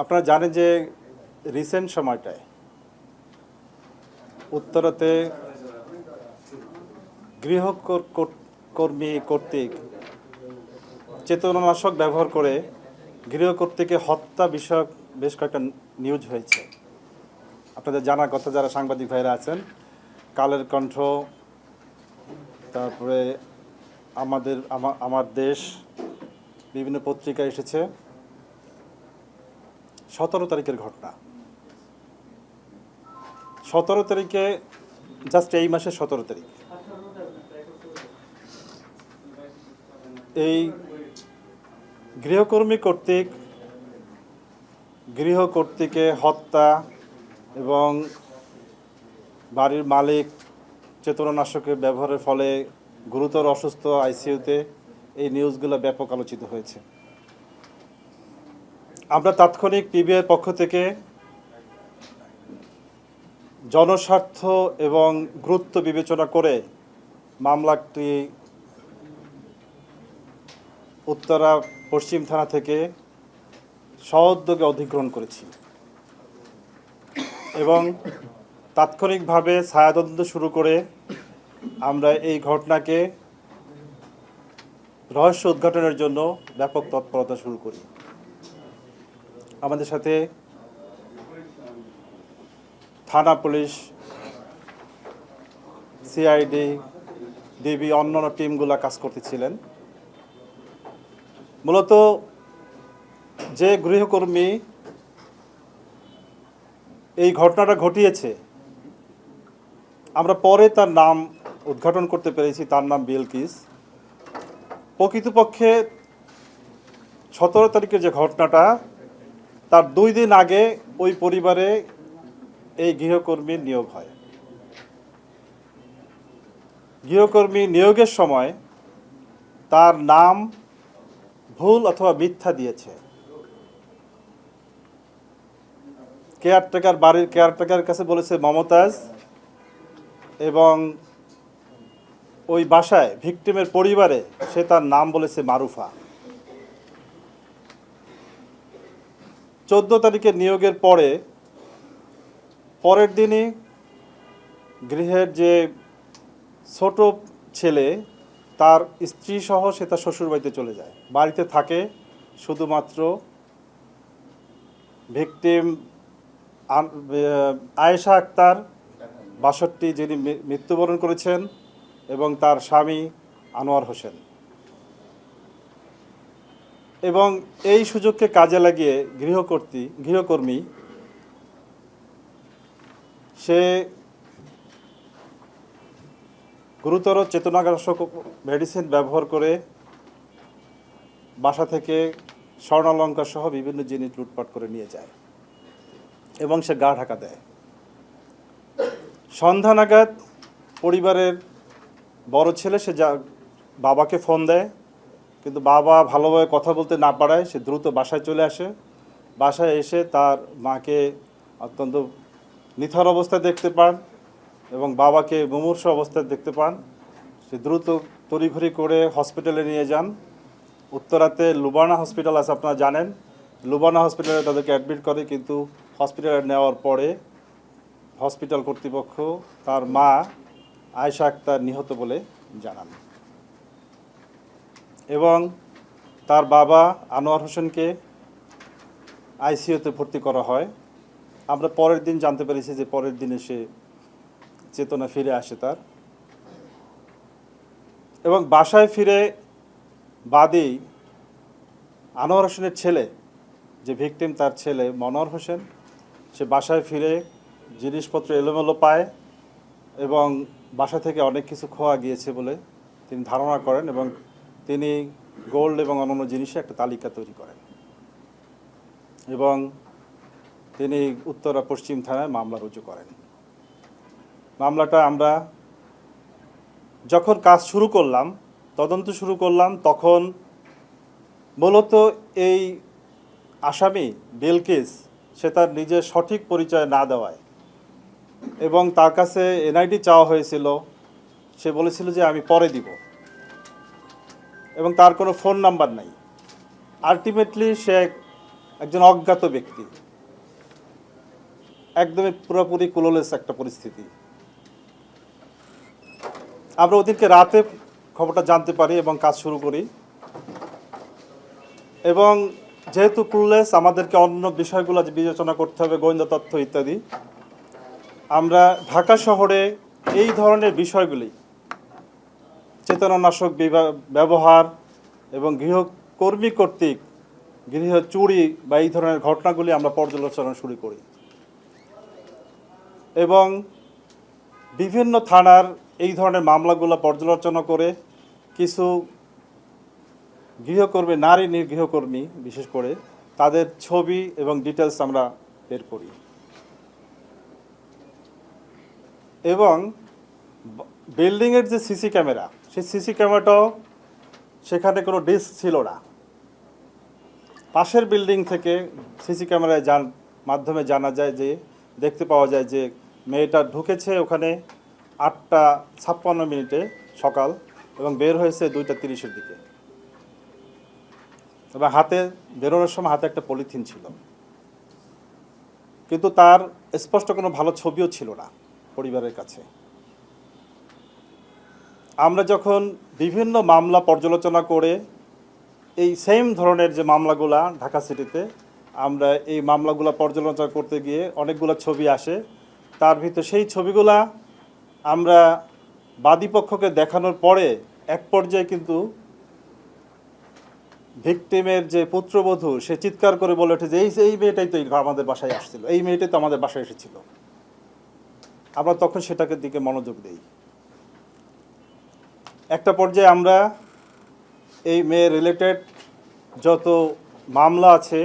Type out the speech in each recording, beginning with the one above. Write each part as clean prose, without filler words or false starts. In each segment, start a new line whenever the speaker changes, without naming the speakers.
আপনারা জানেন যে রিসেন্ট সময়টায় উত্তরাতে গৃহকর্মী কর্তৃক চেতনানাশক ব্যবহার করে গৃহকর্ত্রীকে হত্যা বিষয়ক বেশ কয়েকটা নিউজ হয়েছে। আপনাদের জানার কথা যারা সাংবাদিক ভাইরা আছেন, কালের কণ্ঠ, তারপরে আমার দেশ, বিভিন্ন পত্রিকায় এসেছে। 17 তারিখের ঘটনা। 17 তারিখে, জাস্ট এই মাসের 17 তারিখ, এই গৃহকর্মী কর্তৃক গৃহকর্ত্রীকে হত্যা এবং বাড়ির মালিক চেতনানাশকের ব্যবহারের ফলে গুরুতর অসুস্থ আইসিইউতে, এই নিউজগুলো ব্যাপক আলোচিত হয়েছে। আমরা তাৎক্ষণিক পিবিআইয়ের পক্ষ থেকে জনস্বার্থ এবং গুরুত্ব বিবেচনা করে মামলাটি উত্তরা পশ্চিম থানা থেকে সউদ্যোগে অধিগ্রহণ করেছি এবং তাৎক্ষণিকভাবে ছায়াতদন্ত শুরু করে আমরা এই ঘটনাকে রহস্য উদ্ঘাটনের জন্য ব্যাপক তৎপরতা শুরু করি। আমাদের সাথে থানা পুলিশ, সিআইডি, ডিবি, অন্যান্য টিমগুলো কাজ করতেছিলেন। মূলত যে গৃহকর্মী এই ঘটনাটা ঘটিয়েছে, আমরা পরে তার নাম উদ্ঘাটন করতে পেরেছি। তার নাম বিলকিস। প্রকৃতপক্ষে 17 তারিখের যে ঘটনাটা, তার 2 দিন আগে ওই পরিবারে এই গৃহকর্মীর নিয়োগ হয়। গৃহকর্মী নিয়োগের সময় তার নাম ভুল অথবা মিথ্যা দিয়েছে। কেয়ারটেকার, বাড়ির কেয়ারটেকার কাছে বলেছে মমতাজ, এবং ওই বাসায় ভিকটিমের পরিবারে সে তার নাম বলেছে মারুফা। 14 তারিখে নিয়োগের পরের দিনই গৃহের যে ছোট ছেলে, তার স্ত্রী সহ সে তার শ্বশুরবাড়িতে চলে যায়। বাড়িতে থাকে শুধুমাত্র ভিকটিম আয়েশা আক্তার 62, যিনি মৃত্যুবরণ করেছেন, এবং তার স্বামী আনোয়ার হোসেন। এবং এই সুযোগকে কাজে লাগিয়ে গৃহকর্মী সে গুরুতর চেতনানাশক মেডিসিন ব্যবহার করে বাসা থেকে স্বর্ণালঙ্কার সহ বিভিন্ন জিনিস লুটপাট করে নিয়ে যায় এবং সে গা ঢাকা দেয়। সন্ধ্যা নাগাদ পরিবারের বড় ছেলে সে বাবাকে ফোন দেয়, কিন্তু বাবা ভালোভাবে কথা বলতে না পারায় সে দ্রুত বাসায় চলে আসে। বাসায় এসে তার মাকে অত্যন্ত নিথর অবস্থায় দেখতে পান এবং বাবাকে মুমূর্ষু অবস্থায় দেখতে পান। সে দ্রুত তড়িঘড়ি করে হসপিটালে নিয়ে যান। উত্তরাতে লুবানা হসপিটাল আছে, আপনারা জানেন। লুবানা হসপিটালে তাদেরকে অ্যাডমিট করে, কিন্তু হসপিটালে নেওয়ার পরে হসপিটাল কর্তৃপক্ষ তার মা আয়েশা আক্তার নিহত বলে জানান এবং তার বাবা আনোয়ার হোসেনকে আইসিইউতে ভর্তি করা হয়। আমরা পরের দিন জানতে পেরেছি যে পরের দিনে সে চেতনা ফিরে আসে তার, এবং বাসায় ফিরে বাদী আনোয়ার হোসেনের ছেলে, যে ভিকটিম তার ছেলে মনোয়ার হোসেন, সে বাসায় ফিরে জিনিসপত্র এলোমেলো পায় এবং বাসা থেকে অনেক কিছু খোয়া গিয়েছে বলে তিনি ধারণা করেন, এবং তিনি গোল্ড এবং অন্যান্য জিনিসে একটা তালিকা তৈরি করেন এবং তিনি উত্তরা পশ্চিম থানায় মামলা রুজু করেন। মামলাটা আমরা যখন কাজ শুরু করলাম, তদন্ত শুরু করলাম, তখন মূলত এই আসামি বিলকিস সে তার নিজের সঠিক পরিচয় না দেওয়ায়, এবং তার কাছে এনআইডি চাওয়া হয়েছিল, সে বলেছিল যে আমি পরে দিব, এবং তার কোনো ফোন নাম্বার নাই। আলটিমেটলি সে একজন অজ্ঞাত ব্যক্তি, একদমই পুরোপুরি ক্লুলেস একটা পরিস্থিতি। আমরা ওদিনকে রাতে খবরটা জানতে পারি এবং কাজ শুরু করি, এবং যেহেতু ক্লুলেস আমাদেরকে অন্য বিষয়গুলো যে বিবেচনা করতে হবে, গোয়েন্দা তথ্য ইত্যাদি, আমরা ঢাকা শহরে এই ধরনের বিষয়গুলি, চেতনানাশক ব্যবহার এবং গৃহকর্মী কর্তৃক গৃহ চুরি বা এই ধরনের ঘটনাগুলি আমরা পর্যালোচনা শুরু করি, এবং বিভিন্ন থানার এই ধরনের মামলাগুলো পর্যালোচনা করে কিছু গৃহকর্মী, নারী গৃহকর্মী বিশেষ করে তাদের ছবি এবং ডিটেলস আমরা বের করি, এবং বিল্ডিংয়ের যে সিসি ক্যামেরা, সেই সিসি ক্যামেরাটাও সেখানে কোনো ডিস্ক ছিল না। পাশের বিল্ডিং থেকে সিসি ক্যামেরায় মাধ্যমে জানা যায়, যে দেখতে পাওয়া যায় যে মেয়েটা ঢুকেছে ওখানে 8:56 সকাল, এবং বের হয়েছে 2:30 দিকে, এবং হাতে বেরোনোর সময় হাতে একটা পলিথিন ছিল, কিন্তু তার স্পষ্ট কোনো ভালো ছবিও ছিল না পরিবারের কাছে। আমরা যখন বিভিন্ন মামলা পর্যালোচনা করে এই সেম ধরনের যে মামলাগুলা ঢাকা সিটিতে, আমরা এই মামলাগুলো পর্যালোচনা করতে গিয়ে অনেকগুলো ছবি আসে, তার ভিতরে সেই ছবিগুলা আমরা বাদীপক্ষকে দেখানোর পরে এক পর্যায়ে কিন্তু ভিকটিমের যে পুত্রবধূ, সে চিৎকার করে বলে ওঠে যে এই মেয়েটাই তো আমাদের বাসায় আসছিল, এই মেয়েটাই তো আমাদের বাসায় এসেছিল। আমরা তখন সেটাকে দিকে মনোযোগ দিই। একটা পর্যায়ে আমরা এই মেয়ে রিলেটেড যত মামলা আছে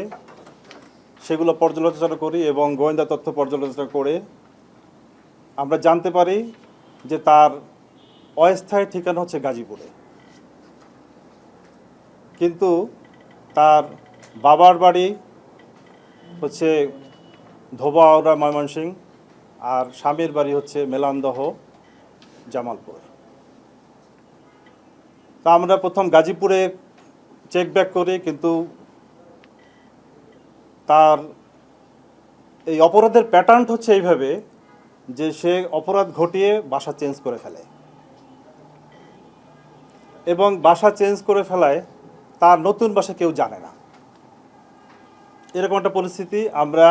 সেগুলো পর্যালোচনা করি, এবং গোয়েন্দা তথ্য পর্যালোচনা করে আমরা জানতে পারি যে তার অস্থায়ী ঠিকানা হচ্ছে গাজীপুরে, কিন্তু তার বাবার বাড়ি হচ্ছে ধোবাউড়া ময়মনসিংহ, আর স্বামীর বাড়ি হচ্ছে মেলান্দহ জামালপুর। তা আমরা প্রথম গাজীপুরে চেক ব্যাক করি, কিন্তু তার এই অপরাধের প্যাটার্ন হচ্ছে এইভাবে যে সে অপরাধ ঘটিয়ে বাসা চেঞ্জ করে ফেলে, এবং বাসা চেঞ্জ করে ফেলায় তার নতুন বাসা কেউ জানে না। এরকম একটা পরিস্থিতি। আমরা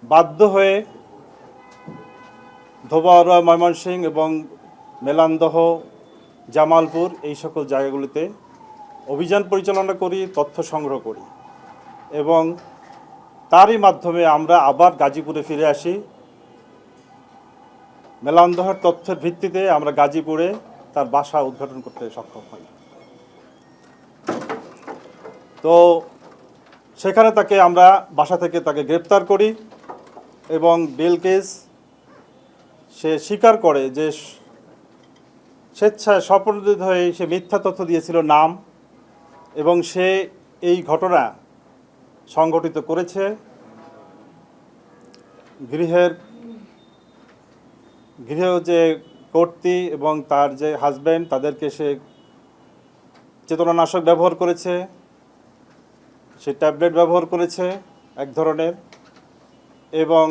বাধ্য হয়ে ধোবাউড়া ময়মনসিংহ এবং মেলান্দহ জামালপুর এই সকল জায়গাগুলিতে অভিযান পরিচালনা করি, তথ্য সংগ্রহ করি, এবং তারই মাধ্যমে আমরা আবার গাজীপুরে ফিরে আসি। মেলান্দহের তথ্যের ভিত্তিতে আমরা গাজীপুরে তার বাসা উদ্ঘাটন করতে সক্ষম হই। তো সেখানে তাকে আমরা বাসা থেকে তাকে গ্রেপ্তার করি, এবং বিলকিস সে স্বীকার করে যে স্বেচ্ছায় স্বপ্রণোদিত হয়ে সে মিথ্যা তথ্য দিয়েছিল নাম, এবং সে এই ঘটনা সংগঠিত করেছে। গৃহ যে কর্ত্রী এবং তার যে হাজব্যান্ড, তাদেরকে সে চেতনানাশক ব্যবহার করেছে, সে ট্যাবলেট ব্যবহার করেছে এক ধরনের, এবং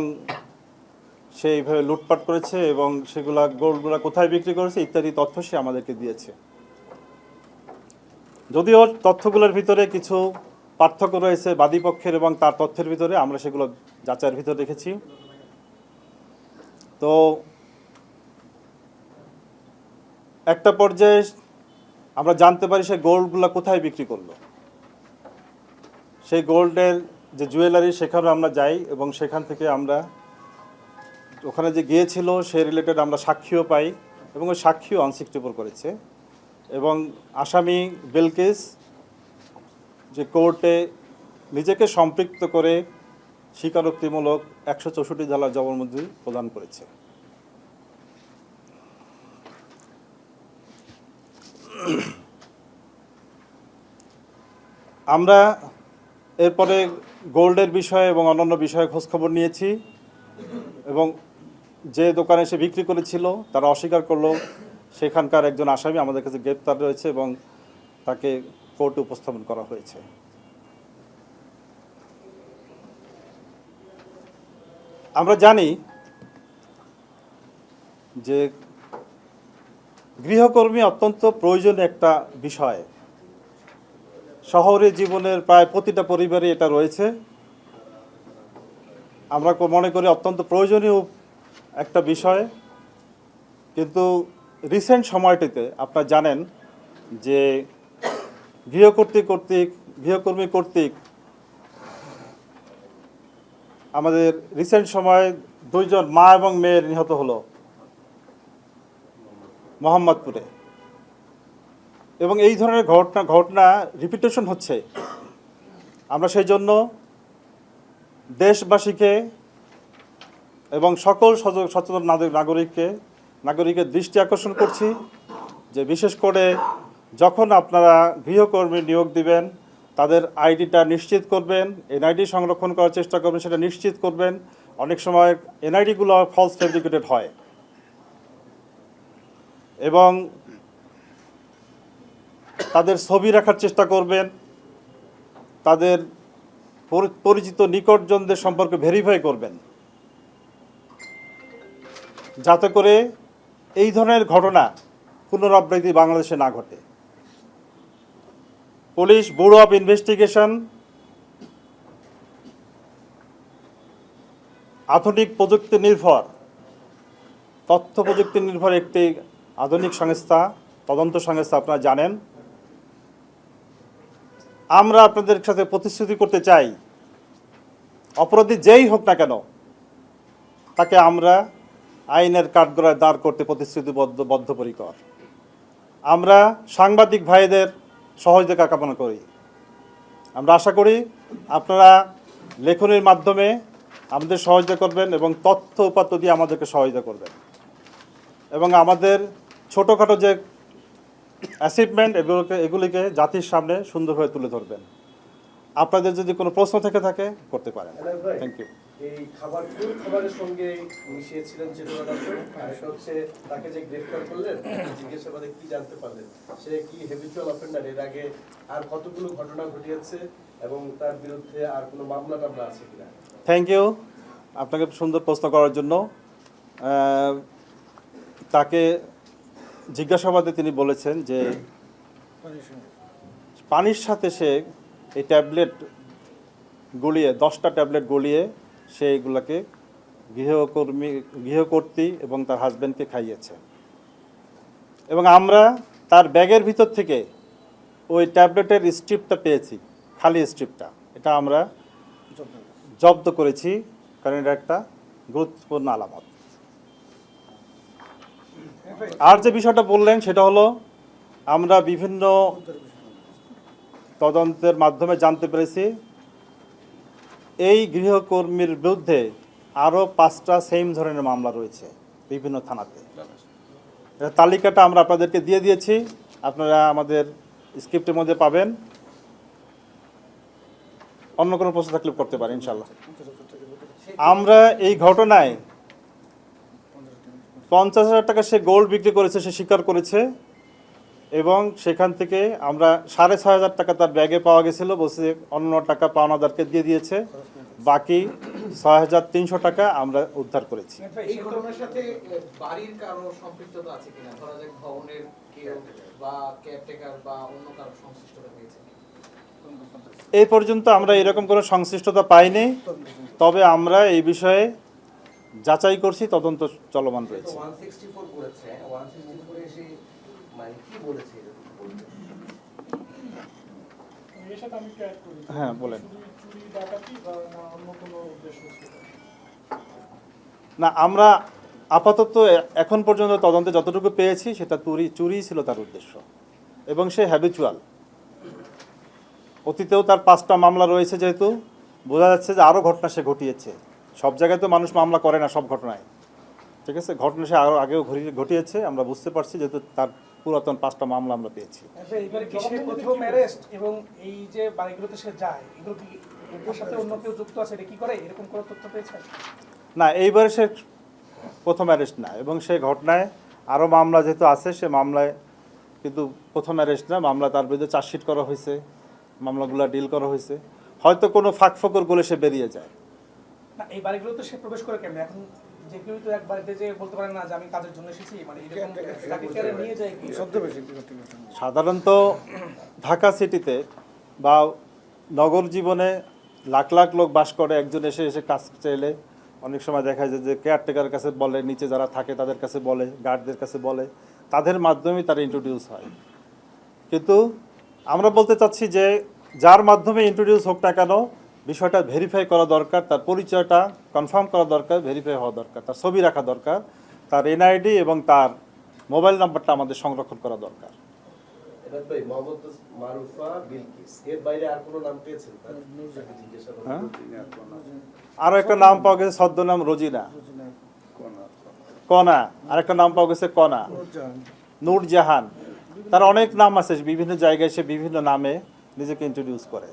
সে এইভাবে লুটপাট করেছে, এবং সেগুলা গোল্ডগুলা কোথায় বিক্রি করেছে ইত্যাদি তথ্য সে আমাদেরকে দিয়েছে। যদিও তথ্যগুলোর ভিতরে কিছু পার্থক্য রয়েছে বাদীপক্ষের এবং তার তথ্যের ভিতরে, আমরা সেগুলো যাচাইয়ের ভিতরে রেখেছি। তো একটা পর্যায়ে আমরা জানতে পারি সে গোল্ডগুলো কোথায় বিক্রি করলো। সেই গোল্ডের যে জুয়েলারি, সেখানে আমরা যাই, এবং সেখান থেকে আমরা ওখানে যে গিয়েছিল সে রিলেটেড আমরা সাক্ষীও পাই, এবং ওই সাক্ষীও আনসিক্টেবল করেছে। এবং আসামি বিলকিস যে কোর্টে নিজেকে সম্পৃক্ত করে স্বীকারোক্তিমূলক 164 ধারার জবানবন্দি প্রদান করেছে। আমরা এরপরে গোল্ডের বিষয়ে এবং অন্যান্য বিষয়ে খোঁজখবর নিয়েছি, এবং যে দোকানে সে বিক্রি করেছিল তারা অস্বীকার করলো সেখানকার একজন আসামি আমাদের কাছে গ্রেপ্তার রয়েছে, এবং তাকে কোর্টে উপস্থাপন করা হয়েছে। আমরা জানি যে গৃহকর্মী অত্যন্ত প্রয়োজনীয় একটা বিষয়। শহরে জীবনের প্রায় প্রতিটা পরিবারে এটা রয়েছে। আমরা মনে করি অত্যন্ত প্রয়োজনীয় একটা বিষয়, কিন্তু রিসেন্ট সময়টিতে আপনারা জানেন যে গৃহকর্মী কর্তৃক আমাদের রিসেন্ট সময়ে 2 জন মা এবং মেয়ের নিহত হলো মোহাম্মদপুরে, এবং এই ধরনের ঘটনা রিপিটেশন হচ্ছে। আমরা সেই জন্য দেশবাসীকে এবং সকল সচেতন নাগরিকের দৃষ্টি আকর্ষণ করছি যে বিশেষ করে যখন আপনারা গৃহকর্মী নিয়োগ দিবেন তাদের আইডিটা নিশ্চিত করবেন, এনআইডি সংরক্ষণ করার চেষ্টা করবেন, সেটা নিশ্চিত করবেন। অনেক সময় এনআইডিগুলো ফলস ফেব্রিকেটেড হয়, এবং তাদের ছবি রাখার চেষ্টা করবেন, তাদের পরিচিত নিকটজনদের সম্পর্কে ভেরিফাই করবেন, যাতে করে এই ধরনের ঘটনা পুনরাবৃত্তি বাংলাদেশে না ঘটে। পুলিশ ব্যুরো অফ ইনভেস্টিগেশন আধুনিক প্রযুক্তি নির্ভর, তথ্য প্রযুক্তি নির্ভর একটি আধুনিক সংস্থা, তদন্ত সংস্থা, আপনারা জানেন। আমরা আপনাদের সাথে প্রতিশ্রুতি করতে চাই, অপরাধী যেই হোক না কেন তাকে আমরা আইনের কাঠগড়ায় দাঁড় করতে বদ্ধপরিকর। আমরা সাংবাদিক ভাইদের সহযোগিতা কামনা করি। আমরা আশা করি আপনারা লেখনের মাধ্যমে আমাদের সহযোগিতা করবেন এবং তথ্য উপাত্ত দিয়ে আমাদেরকে সহযোগিতা করবেন, এবং আমাদের ছোটোখাটো যে অ্যাচিভমেন্ট এগুলিকে জাতির সামনে সুন্দরভাবে তুলে ধরবেন। আপনাদের যদি কোনো প্রশ্ন থেকে থাকে করতে পারেন। Thank you.
এই খাবারের সঙ্গে মিশিয়েছিলেন যে হচ্ছে তাকে যে গ্রেফতার করলেন, জিজ্ঞাসাবাদে কি জানতে পারলেন, সে কি হ্যাবিচুয়াল অফেন্ডার, এর আগে আর কতগুলো ঘটনা ঘটিয়েছে এবং তার বিরুদ্ধে আর কোনো মামলা টামলা আছে কিনা?
থ্যাংক ইউ আপনাকে সুন্দর প্রশ্ন করার জন্য। তাকে জিজ্ঞাসাবাদে তিনি বলেছেন যে পানির সাথে সে এই ট্যাবলেট গলিয়ে 10টা ট্যাবলেট গলিয়ে সেইগুলোকে গৃহকর্ত্রী এবং তার হাজব্যান্ডকে খাইয়েছে, এবং আমরা তার ব্যাগের ভিতর থেকে ওই ট্যাবলেটের স্ট্রিপটা পেয়েছি, খালি স্ট্রিপটা। এটা আমরা জব্দ করেছি, কারণ এটা একটা গুরুত্বপূর্ণ আলামত। আর যে বিষয়টা বললেন সেটা হলো, আমরা বিভিন্ন তদন্তের মাধ্যমে জানতে পেরেছি এই গৃহকর্মীর বিরুদ্ধে আরও 5টা সেম ধরনের মামলা রয়েছে বিভিন্ন থানাতে। তালিকাটা আমরা আপনাদেরকে দিয়ে দিয়েছি, আপনারা আমাদের স্ক্রিপ্টের মধ্যে পাবেন। অন্য কোনো প্রশ্ন থাকলে করতে পারেন ইনশাল্লাহ। আমরা এই ঘটনায় 50,000 টাকা সে গোল্ড বিক্রি করেছে, সে স্বীকার করেছে, এবং সেখান থেকে আমরা 6,500 টাকা তার ব্যাগে পাওয়া গেছিল, বসে অন্য টাকা পাওনাদারকে দিয়ে দিয়েছে, বাকি 6,300 টাকা আমরা উদ্ধার করেছি।
এই ঘটনার সাথে বাড়ির কারো সম্পৃক্ততা আছে কিনা, ধরা যাক ভবনের কেউ বা কেয়ারটেকার বা অন্য কারো সংশ্লিষ্টতা পেয়েছে?
এই পর্যন্ত আমরা এরকম কোনো সংশ্লিষ্টতা পাইনি, তবে আমরা এই বিষয়ে যাচাই করছি, তদন্ত চলমান রয়েছে।
164 করেছে, 164 এসে মানে কি বলেছে?
এর সাথে আমি ক্যাট করি।
হ্যাঁ বলেন।
চুরি ডাকাতি বা অন্য কোনো উদ্দেশ্য ছিল?
না, আমরা আপাতত এখন পর্যন্ত তদন্তে যতটুকু পেয়েছি সেটা চুরি ছিল তার উদ্দেশ্য, এবং সে হ্যাবিচুয়াল। অতীতেও তার 5টা মামলা রয়েছে, যেহেতু বোঝা যাচ্ছে যে আরও ঘটনা সে ঘটিয়েছে। সব জায়গায় তো মানুষ মামলা করে না সব ঘটনায়, ঠিক আছে? ঘটনা সে আরও আগেও ঘটিয়েছে, আমরা বুঝতে পারছি, যেহেতু তার পুরাতন 5টা মামলা আমরা পেয়েছি।
এবারে কি সে প্রথম অ্যারেস্ট, এবং এই যে বাড়িগুলোতে সে যায়, এগুলো কি এর সাথে অন্য কেউ যুক্ত আছে, এটা কি করে, এরকম কোনো তথ্য পেয়েছেন?
না, এইবারে সে প্রথম অ্যারেস্ট না, এবং সে ঘটনায় আরও মামলা যেহেতু আছে, সে মামলায় কিন্তু প্রথম অ্যারেস্ট না। মামলা তার বিরুদ্ধে চার্জশিট করা হয়েছে, মামলাগুলো ডিল করা হয়েছে। হয়তো কোনো ফাঁক ফোকর বলে সে বেরিয়ে যায়,
না এই বাড়িগুলোতে সে প্রবেশ করে কেমনে? এখন যে কেউ তো এক বাড়িতে যে বলতে পারে না যে আমি কাজের জন্য এসেছি, মানে এরকম তাকে কেড়ে নিয়ে যায় কি?
সাধারণত ঢাকা সিটিতে বা নগর জীবনে লাখ লাখ লোক বাস করে। একজন এসে এসে কাজ চাইলে অনেক সময় দেখা যায় যে কেয়ারটেকারের কাছে বলে, নিচে যারা থাকে তাদের কাছে বলে, গার্ডদের কাছে বলে, তাদের মাধ্যমেই তারা ইন্ট্রোডিউস হয়। কিন্তু আমরা বলতে চাচ্ছি যে যার মাধ্যমে ইন্ট্রোডিউস হোক না কেন, বিষয়টা ভেরিফাই করা দরকার, তার পরিচয়টা কনফার্ম করা দরকার, ভেরিফাই হওয়া দরকার, তার ছবি রাখা দরকার, তার এনআইডি এবং তার মোবাইল নাম্বারটা আমাদের সংরক্ষণ করা দরকার।
এনাদ ভাই, মোহাম্মদ মারুফা বিলকিস, এর বাইরে আর কোনো নাম পেয়েছেন? তাকে জিজ্ঞাসাবাদ
হ্যাঁ?
করতে।
আরও একটা নাম পাওয়া গেছে ছদ্মনাম রোজিনা কনা, আরেকটা নাম পাওয়া গেছে কনা, নূরজাহান। তার অনেক নাম আছে, বিভিন্ন জায়গায় সে বিভিন্ন নামে নিজেকে ইন্ট্রোডিউস করে।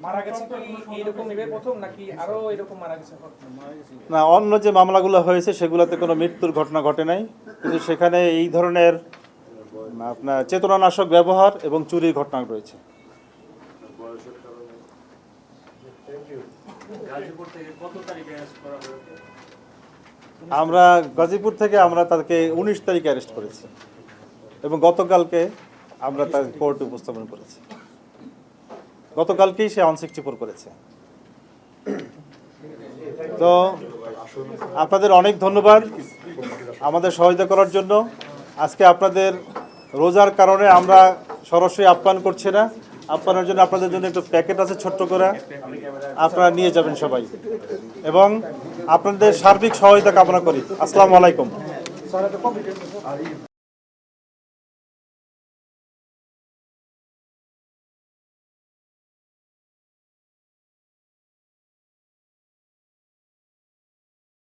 মারা গেছে কি এইরকম এবার প্রথম, নাকি আরো এরকম মারা গেছে?
না, অন্য যে মামলাগুলো হয়েছে সেগুলোতে কোনো মৃত্যুর ঘটনা ঘটে নাই, কিন্তু সেখানে এই ধরনের আপনার চেতনানাশক ব্যবহার এবং চুরির ঘটনা রয়েছে। আমরা গাজীপুর থেকে তাকে 19 তারিখে অ্যারেস্ট করেছি এবং গতকালকে আমরা তার কোর্টে উপস্থাপন করেছি। গতকালকেই সে 164 করেছে। তো আপনাদের অনেক ধন্যবাদ আমাদের সহায়তা করার জন্য। আজকে আপনাদের রোজার কারণে আমরা সরাসরি আপ্যায়ন করছি না, আপ্যায়নের জন্য আপনাদের জন্য একটু প্যাকেট আছে ছোট্ট করে, আপনারা নিয়ে যাবেন সবাই, এবং আপনাদের সার্বিক সহায়তা কামনা করি। আসসালামু আলাইকুম।